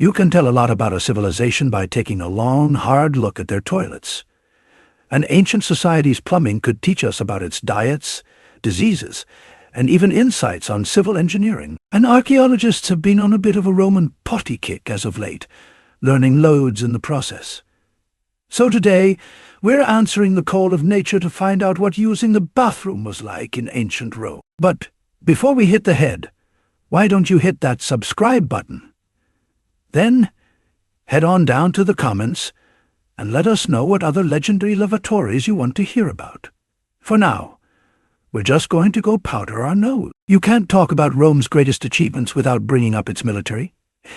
You can tell a lot about a civilization by taking a long, hard look at their toilets. An ancient society's plumbing could teach us about its diets, diseases, and even insights on civil engineering. And archaeologists have been on a bit of a Roman potty kick as of late, learning loads in the process. So today, we're answering the call of nature to find out what using the bathroom was like in ancient Rome. But before we hit the head, why don't you hit that subscribe button? Then, head on down to the comments and let us know what other legendary lavatories you want to hear about. For now, we're just going to go powder our nose. You can't talk about Rome's greatest achievements without bringing up its military,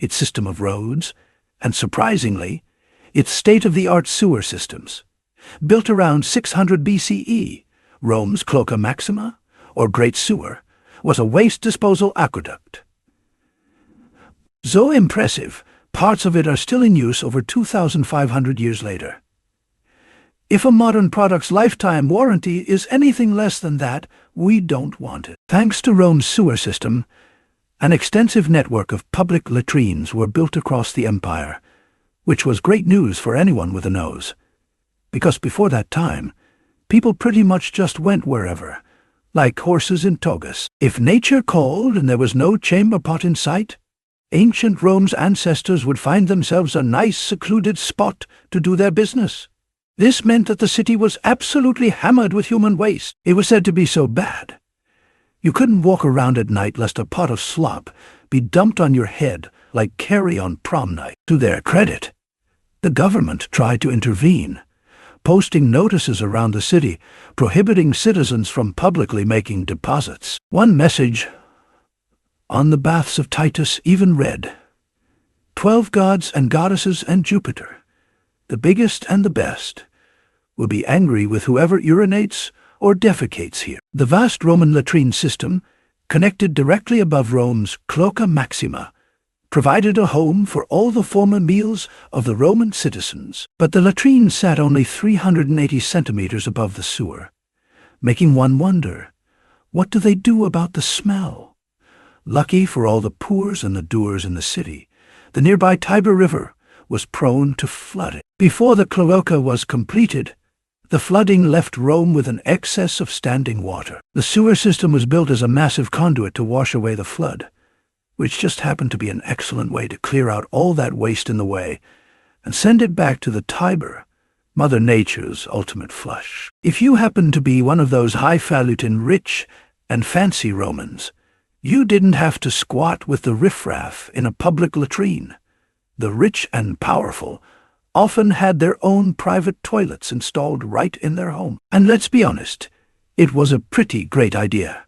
its system of roads, and surprisingly, its state-of-the-art sewer systems. Built around 600 BCE, Rome's Cloaca Maxima, or Great Sewer, was a waste disposal aqueduct. So impressive, parts of it are still in use over 2,500 years later. If a modern product's lifetime warranty is anything less than that, we don't want it. Thanks to Rome's sewer system, an extensive network of public latrines were built across the empire, which was great news for anyone with a nose. Because before that time, people pretty much just went wherever, like horses in togas. If nature called and there was no chamber pot in sight, ancient Rome's ancestors would find themselves a nice secluded spot to do their business. This meant that the city was absolutely hammered with human waste. It was said to be so bad. You couldn't walk around at night lest a pot of slop be dumped on your head like Carrie on prom night. To their credit, the government tried to intervene, posting notices around the city prohibiting citizens from publicly making deposits. One message on the baths of Titus even read, 12 gods and goddesses and Jupiter, the biggest and the best, will be angry with whoever urinates or defecates here. The vast Roman latrine system, connected directly above Rome's Cloaca Maxima, provided a home for all the former meals of the Roman citizens. But the latrine sat only 380 centimeters above the sewer, making one wonder, what do they do about the smell? Lucky for all the poors and the doers in the city, the nearby Tiber River was prone to flooding. Before the cloaca was completed, the flooding left Rome with an excess of standing water. The sewer system was built as a massive conduit to wash away the flood, which just happened to be an excellent way to clear out all that waste in the way and send it back to the Tiber, Mother Nature's ultimate flush. If you happen to be one of those highfalutin rich and fancy Romans, you didn't have to squat with the riffraff in a public latrine. The rich and powerful often had their own private toilets installed right in their home. And let's be honest, it was a pretty great idea.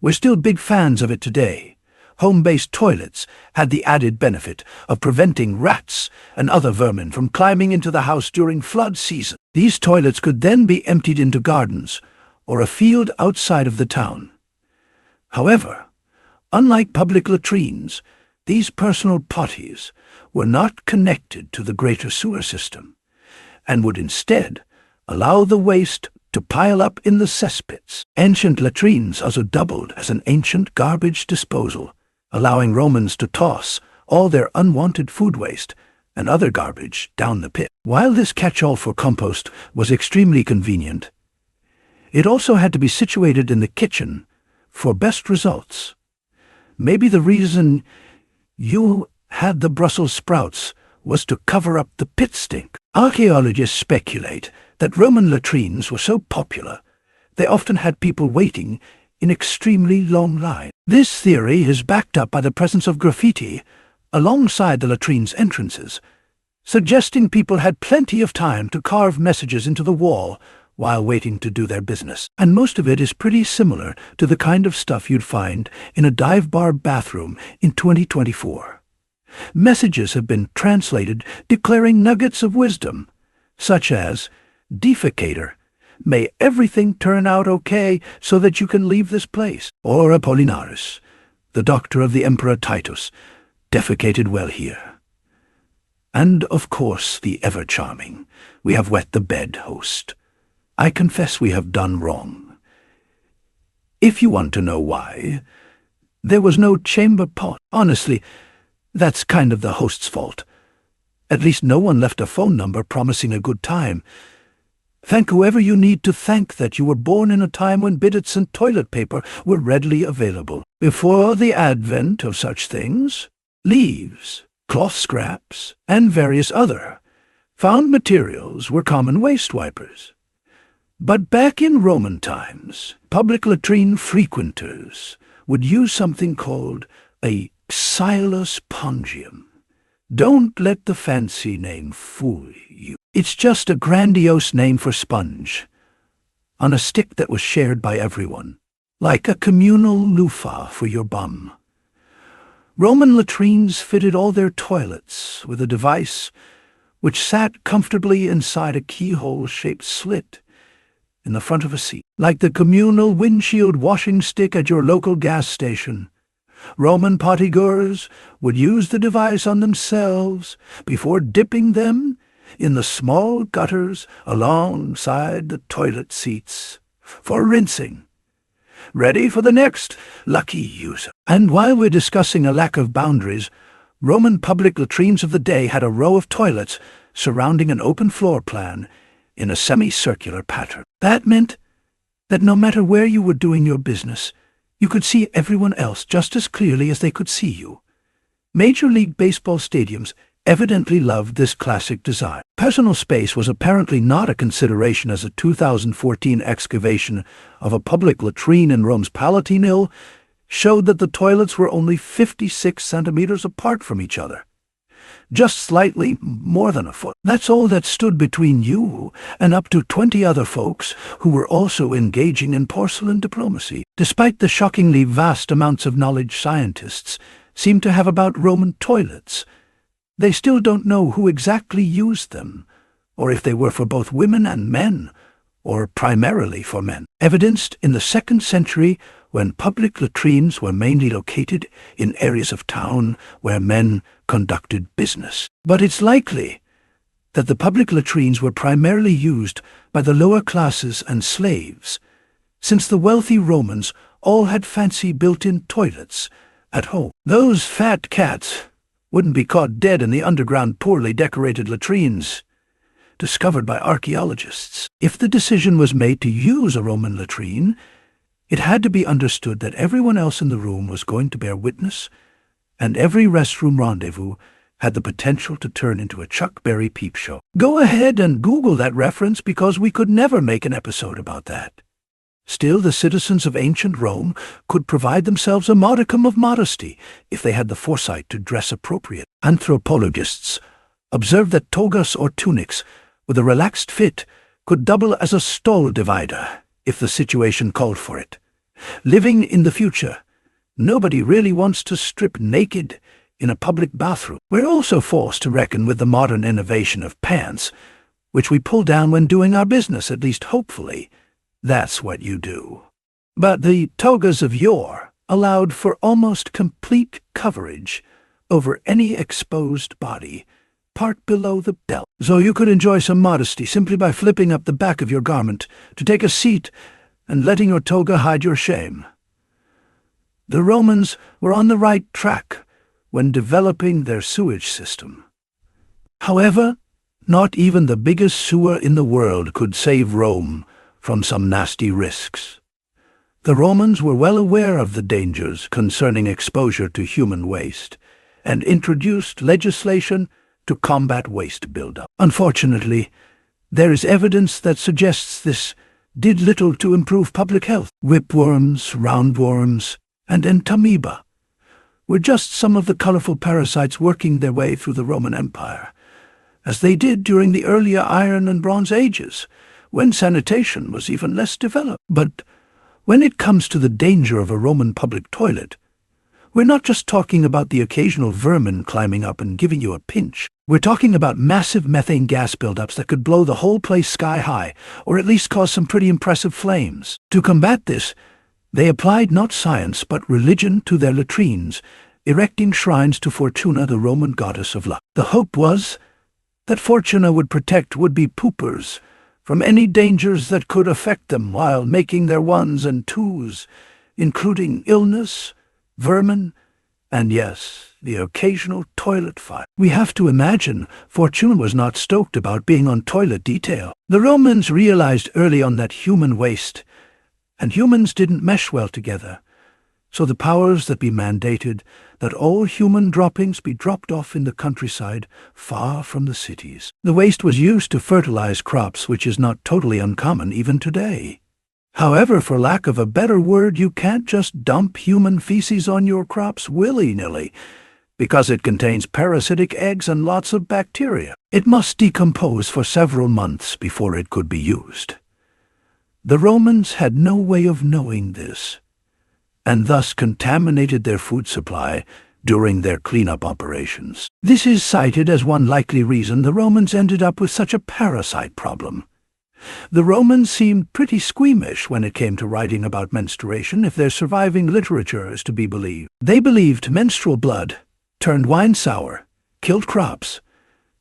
We're still big fans of it today. Home-based toilets had the added benefit of preventing rats and other vermin from climbing into the house during flood season. These toilets could then be emptied into gardens or a field outside of the town. However, unlike public latrines, these personal potties were not connected to the greater sewer system, and would instead allow the waste to pile up in the cesspits. Ancient latrines also doubled as an ancient garbage disposal, allowing Romans to toss all their unwanted food waste and other garbage down the pit. While this catch-all for compost was extremely convenient, it also had to be situated in the kitchen for best results. Maybe the reason you had the Brussels sprouts was to cover up the pit stink. Archaeologists speculate that Roman latrines were so popular they often had people waiting in extremely long lines. This theory is backed up by the presence of graffiti alongside the latrine's entrances, suggesting people had plenty of time to carve messages into the wall while waiting to do their business. And most of it is pretty similar to the kind of stuff you'd find in a dive bar bathroom in 2024. Messages have been translated declaring nuggets of wisdom, such as, "Defecator, may everything turn out okay so that you can leave this place." Or Apollinaris, the doctor of the Emperor Titus, defecated well here. And of course the ever-charming, "We have wet the bed," host. I confess we have done wrong. If you want to know why, there was no chamber pot. Honestly, That's kind of the host's fault. At least no one left a phone number promising a good time. Thank whoever you need to thank that you were born in a time when bidets and toilet paper were readily available. Before the advent of such things, leaves, cloth scraps, and various other found materials were common waste wipers. But back in Roman times, public latrine frequenters would use something called a xylospongium. Don't let the fancy name fool you. It's just a grandiose name for sponge, on a stick that was shared by everyone, like a communal loofah for your bum. Roman latrines fitted all their toilets with a device which sat comfortably inside a keyhole-shaped slit in the front of a seat, like the communal windshield washing stick at your local gas station. Roman pottygoers would use the device on themselves before dipping them in the small gutters alongside the toilet seats for rinsing, ready for the next lucky user. And while we're discussing a lack of boundaries, Roman public latrines of the day had a row of toilets surrounding an open floor plan in a semicircular pattern. That meant that no matter where you were doing your business, you could see everyone else just as clearly as they could see you. Major League Baseball stadiums evidently loved this classic design. Personal space was apparently not a consideration, as a 2014 excavation of a public latrine in Rome's Palatine Hill showed that the toilets were only 56 centimeters apart from each other. Just slightly more than a foot. That's all that stood between you and up to 20 other folks who were also engaging in porcelain diplomacy. Despite the shockingly vast amounts of knowledge scientists seem to have about Roman toilets, they still don't know who exactly used them, or if they were for both women and men, or primarily for men. Evidenced in the 2nd century, when public latrines were mainly located in areas of town where men conducted business. But it's likely that the public latrines were primarily used by the lower classes and slaves, since the wealthy Romans all had fancy built-in toilets at home. Those fat cats wouldn't be caught dead in the underground poorly decorated latrines discovered by archaeologists. If the decision was made to use a Roman latrine, it had to be understood that everyone else in the room was going to bear witness, and every restroom rendezvous had the potential to turn into a Chuck Berry peep show. Go ahead and Google that reference, because we could never make an episode about that. Still, the citizens of ancient Rome could provide themselves a modicum of modesty if they had the foresight to dress appropriate. Anthropologists observed that togas or tunics with a relaxed fit could double as a stall divider if the situation called for it. Living in the future, nobody really wants to strip naked in a public bathroom. We're also forced to reckon with the modern innovation of pants, which we pull down when doing our business, at least hopefully. That's what you do. But the togas of yore allowed for almost complete coverage over any exposed body part below the belt. So you could enjoy some modesty simply by flipping up the back of your garment to take a seat and letting your toga hide your shame. The Romans were on the right track when developing their sewage system. However, not even the biggest sewer in the world could save Rome from some nasty risks. The Romans were well aware of the dangers concerning exposure to human waste and introduced legislation to combat waste buildup. Unfortunately, there is evidence that suggests this did little to improve public health. Whipworms, roundworms, and entamoeba were just some of the colorful parasites working their way through the Roman Empire, as they did during the earlier Iron and Bronze Ages, when sanitation was even less developed. But when it comes to the danger of a Roman public toilet, we're not just talking about the occasional vermin climbing up and giving you a pinch. We're talking about massive methane gas buildups that could blow the whole place sky high, or at least cause some pretty impressive flames. To combat this, they applied not science but religion to their latrines, erecting shrines to Fortuna, the Roman goddess of luck. The hope was that Fortuna would protect would-be poopers from any dangers that could affect them while making their ones and twos, including illness, vermin, And yes, the occasional toilet fire. We have to imagine Fortune was not stoked about being on toilet detail. The Romans realized early on that human waste and humans didn't mesh well together, so the powers that be mandated that all human droppings be dropped off in the countryside far from the cities. The waste was used to fertilize crops, which is not totally uncommon even today. However, for lack of a better word, you can't just dump human feces on your crops willy-nilly, because it contains parasitic eggs and lots of bacteria. It must decompose for several months before it could be used. The Romans had no way of knowing this, and thus contaminated their food supply during their cleanup operations. This is cited as one likely reason the Romans ended up with such a parasite problem. The Romans seemed pretty squeamish when it came to writing about menstruation, if their surviving literature is to be believed. They believed menstrual blood turned wine sour, killed crops,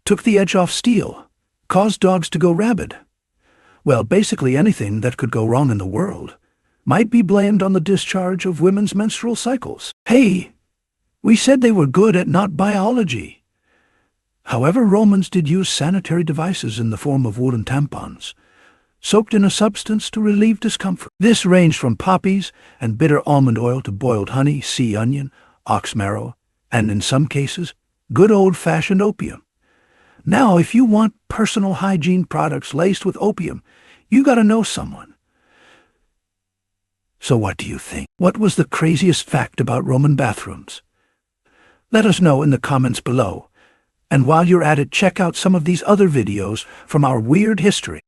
took the edge off steel, caused dogs to go rabid. Well, basically anything that could go wrong in the world might be blamed on the discharge of women's menstrual cycles. Hey, we said they were good at not biology. However, Romans did use sanitary devices in the form of woolen tampons, soaked in a substance to relieve discomfort. This ranged from poppies and bitter almond oil to boiled honey, sea onion, ox marrow, and in some cases, good old-fashioned opium. Now, if you want personal hygiene products laced with opium, you gotta know someone. So what do you think? What was the craziest fact about Roman bathrooms? Let us know in the comments below. And while you're at it, check out some of these other videos from our weird history.